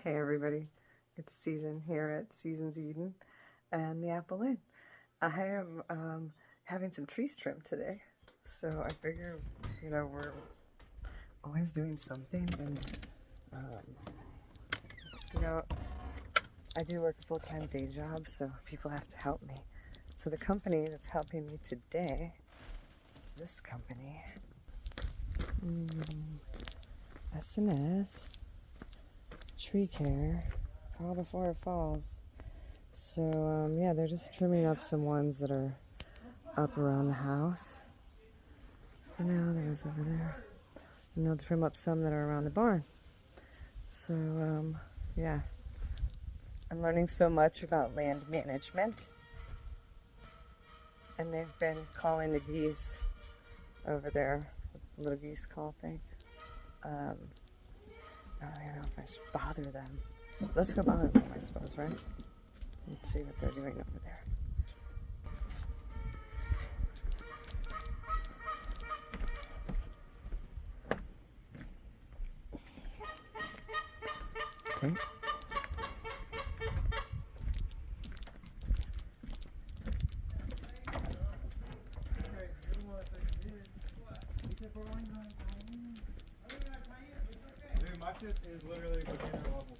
Hey everybody, it's Season here at Seasons Eden and the Apple Inn. I am having some trees trimmed today, so I figure, we're always doing something, and I do work a full-time day job, so people have to help me. So the company that's helping me today is this company, S&S Tree Care. Call before it falls. So, yeah, they're just trimming up some ones that are up around the house. For now, there's over there. And they'll trim up some that are around the barn. So, yeah. I'm learning so much about land management. And they've been calling the geese over there, the little geese call thing. I don't know if I should bother them. Let's go bother them, I suppose, right? Let's see what they're doing over there. Okay. Dude, my shit is literally beginner level.